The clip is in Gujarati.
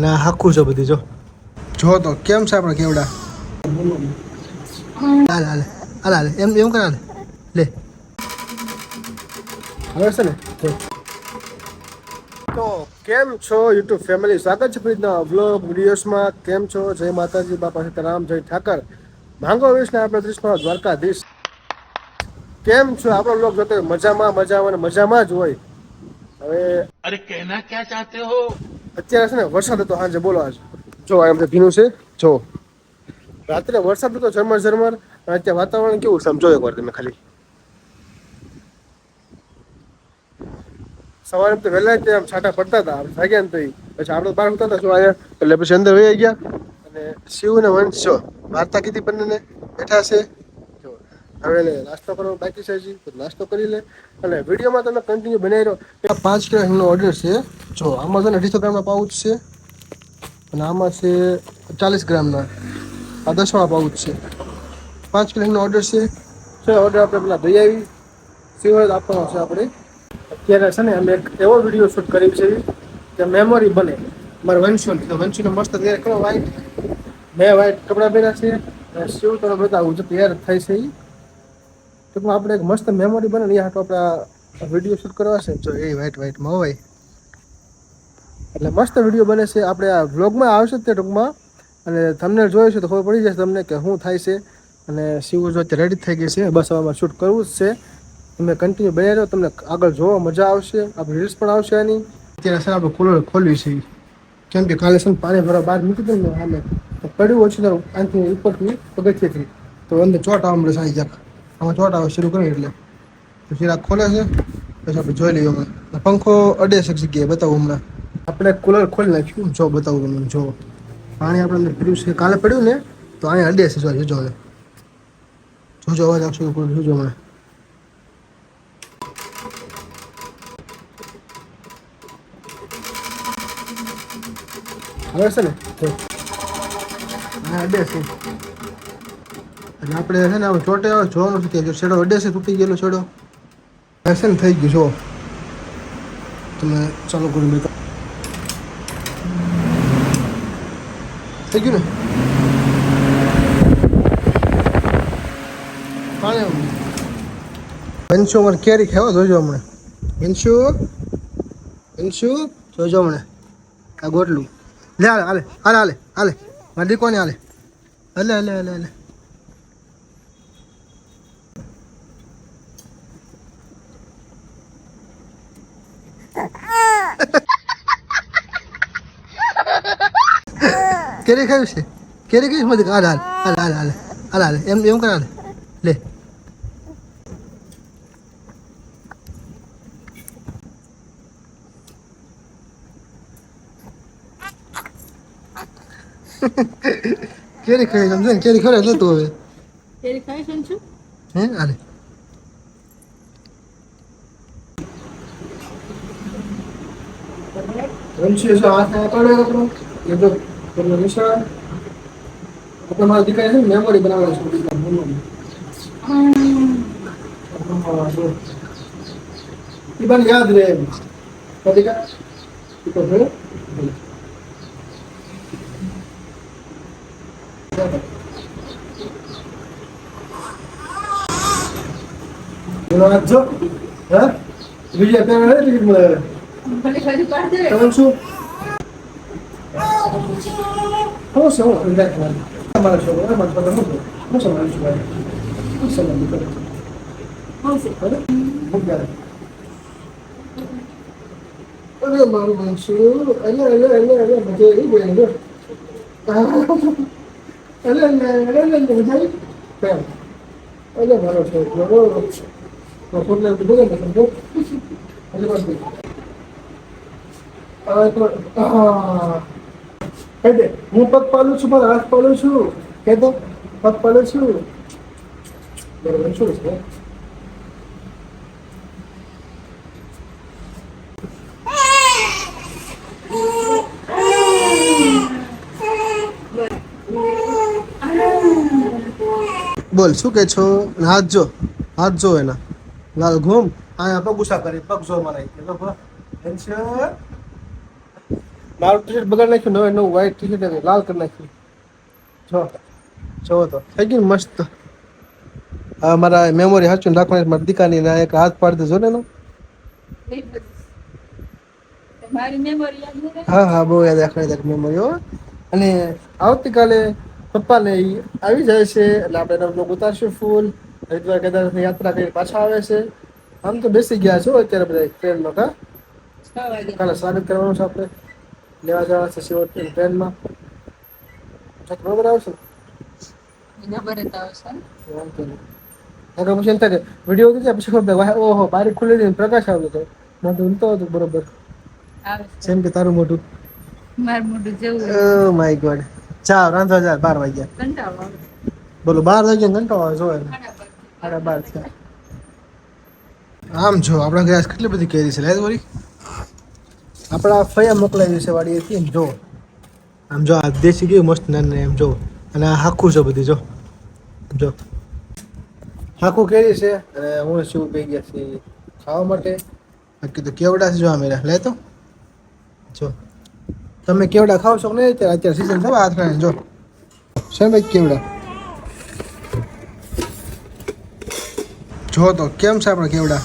અને આ આખું છે બધી જો જો તો કેમ છે આપણે કેવડા હાલ હાલ હાલ હાલ એમ એમ કર હાલ લે હવે છે ને તો કેમ છો યુટ્યુબ ફેમિલી, સ્વાગત છે ફરીના વ્લોગ વિડીયોઝમાં. કેમ છો? જય માતાજી, બાપા સીતારામ, જય ઠાકર, માંગો વિષ્ણુ આપણે કૃષ્ણ દ્વારકાધીશ. કેમ છો? આપણો વ્લોગ જોતો મજામાં મજામાં મજામાં જ હોય. હવે અરે કહેના ક્યા ચાહતે હો? અત્યારે છે ને વરસાદ હતો સાંજે, બોલો આજ જો એમ ભીનું છે. જો રાત્રે વરસાદ હતો ઝરમર ઝરમર, અને અત્યારે વાતાવરણ કેવું સમજો એકવાર તમે ખાલી. સવારે તો વહેલા જ આમ છાંટા પડતા હતા, જાગ્યા ને તો પછી આપણે બહાર ઉતા હતા શું આયા એટલે પછી અંદર વહી ગયા. અને શિવ ને વંશ છો વાર્તા કીધી બંનેને બેઠા છે. હવે નાસ્તો કરવાનો બાકી છે, હજી તો નાસ્તો કરી લે અને વિડીયોમાં તમે કન્ટિન્યુ બનાવી રહ્યો. 5 કિલો ઓર્ડર છે. જો આમાં છે ને 250 ગ્રામના પાઉચ છે, અને આમાં છે 40 ગ્રામના, આ 10વાળા પાઉચ છે. 5 કિલોનો ઓર્ડર છે. ઓર્ડર આપણે પેલા દઈ આવી સિવાય આપવાનો છે. આપણે અત્યારે છે ને અમે એક એવો વિડીયો શૂટ કરી છે કે મેમોરી બને. મારે વંશુને મસ્ત તૈયાર કરો, વાઈટ મેં વાઈટ કપડાં પહેર્યા છે, શિવ તમે બતાવું છું તૈયાર થાય છે. ટૂંકમાં આપણે એક મસ્ત મેમોરી બને ને એ હાટો આપણા વિડીયો શૂટ કરવા છે. જો એ વાઈટમાં હોય એટલે મસ્ત વિડીયો બને છે. આપણે આ વ્લોગમાં આવશે તે ટૂંકમાં, અને તમને જોયું છે તો ખબર પડી જશે તમને કે શું થાય છે. અને શિવ જો અત્યારે રેડી થઈ ગઈ છે, બસ આમાં શૂટ કરવું જ છે. તમે કન્ટિન્યુ બનાવી રહ્યો, તમને આગળ જોવા મજા આવશે, આપણી રીલ્સ પણ આવશે આની. અત્યારે સર આપણે કુલર ખોલ્યું છે, કેમ કે કાલે છે પાણી ભરવા બહાર મૂકી દઉં ને સામે પડ્યું ઓછું તો આનાથી ઉપરથી પગથિયેથી તો અંદર ચોટ આવવા મળે સારી જાક, આમાં ચોટ આવવા શરૂ કરીએ એટલે પછી આ ખોલે છે. પછી આપણે જોઈ લઈએ. હમણાં પંખો અડે છે જગ્યાએ બતાવું. હમણાં આપણે કુલર ખોલી નાખ્યું, જો બતાવું તમને. જો પાણી આપણે અંદર પડ્યું છે, કાલે પડ્યું ને તો અહીંયા અડે છે. જોજો હવે જોજો અવાજ આવશે જોજો હમણાં. હવે છે ને અડે છે એટલે આપણે છે ને હવે ચોટે જોવાનું છે કે શેડો અડે છે, તૂટી ગયેલો શેડો હશે ને થઈ ગયું. જો તમે ચાલુ કરી બેઠા થઈ ગયું ને પાણી. વંશુ અમારે કેરી ખાવા જોજો હમણાં. વંશુ જોજો હમણાં આ ગોટલું લે હાલે હાલે હાલે હાલે હાલે મારી દીકવાની હાલે હલે હલે હલે હલે. કેરી ખાયું છે? કેરી કઈશ મત હાલ હાલ હાલ હાલ હાલ હાલ હાલ એમ એમ કર હાલ લે. કેરી ખાઈ સમજે ને, કેરી ખરે લેતું હવે કેરી ખાઈ છે હે હાલે. વંશી જો હાથ પડે આપણો એ તો તમને નિશાળ આપણે મારા દીકરા છે ને મેમોરી બનાવવાની છે. એ પણ યાદ રહે એમ દીકરા તો ભલે જો હે વિજય પેલા ટિકિટ મળે ભલે ખાલી પાડ દે તમે શું હું શું તમારા છોકરો મારા છોકરો હું સમજાવું છું ભાઈ હું સમજાવું છું આવશે બરાબર. અરે મારું વંશુ અલે અલે અલે અલે મજે એ બોલે જો અલે અલે અલે અલે મજે કેમ અલે મારો છોકરો ફોન લે બોલે ને સમજો અલે બસ આ તો કહી દે હું પગ પાલું છું, મારા હાથ પાલું છું, કહી દો પગ પાલું છું. બરાબર શું છે? બોલ શું કે છો? હાથ જો એના લાલ ઘૂમ આયા પગ ઉષા કરી પગ જો મારા મારું ટી શર્ટ બગાડ નાખ્યું, નવે નવું વ્હાઈટ ટી શર્ટ લાલ કરી નાખ્યું. જો તો થઈ ગયું ને મસ્ત. હા મારા મેમોરી હાચું રાખવાની મારી દીકાની ના એક હાથ પાડી દેજો ને એનો. મારી મેમોરી યાદ નથી. હા હા બહુ યાદ રાખવાની તારી મેમોરી હો. અને આવતીકાલે પપ્પાને ઈ આવી જાય છે એટલે આપણે એનો બ્લોગ ઉતારશું ફૂલ. હરિદ્વાર કેદારનાથની યાત્રા કરી પાછા આવે છે. આમ તો બેસી ગયા છો અત્યારે બધા ટ્રેનમાં. કા 6 વાગે. કાલે સ્વાગત કરવાનું છે આપણે. લેવા જવાના છે શિવ ટ્રેનમાં. બરોબર આવશે ખબર જ આવશે. વાંધો નહીં. આગળ પછી એમ થાય કે વિડીયો ઉતરી જાય પછી ખબર પડે ઓહો બારી ખુલ્લી હતી ને પ્રકાશ આવ્યો હતો. મોઢું ઊંધો હતું બરોબર આવે છે. જેમ કે તારું મોઢું. મારું મોઢું જેવું ઓ માય ગોડ. ચા રાંધવા જા 12 વાગ્યા. કંટાળો આવે. બોલો 12 વાગ્યા ઘંટાળો આવે જોવે ને. સાડા 12 થયા. આમ જો આપણા ઘરે કેટલી બધી કેરી છે લે વળી. આપણા ફયા મોકલાવી છે વાડી હતી એમ જો. આમ જો આ દેશી કેવી મસ્ત નાની એમ જો. અને આ હાખું છે બધી જો. જો હાખું કેરી છે અને હું શું પી ગયા છે ખાવા માટે. બાકી તો કેવડા છે જો આ મેરા લે તો જો. તમે કેવડા ખાવ છો કે નહીં અત્યારે સીઝન છે હાથ ખાઈને જો. છે ભાઈ કેવડા. જો તો કેમ છે આપણા કેવડા.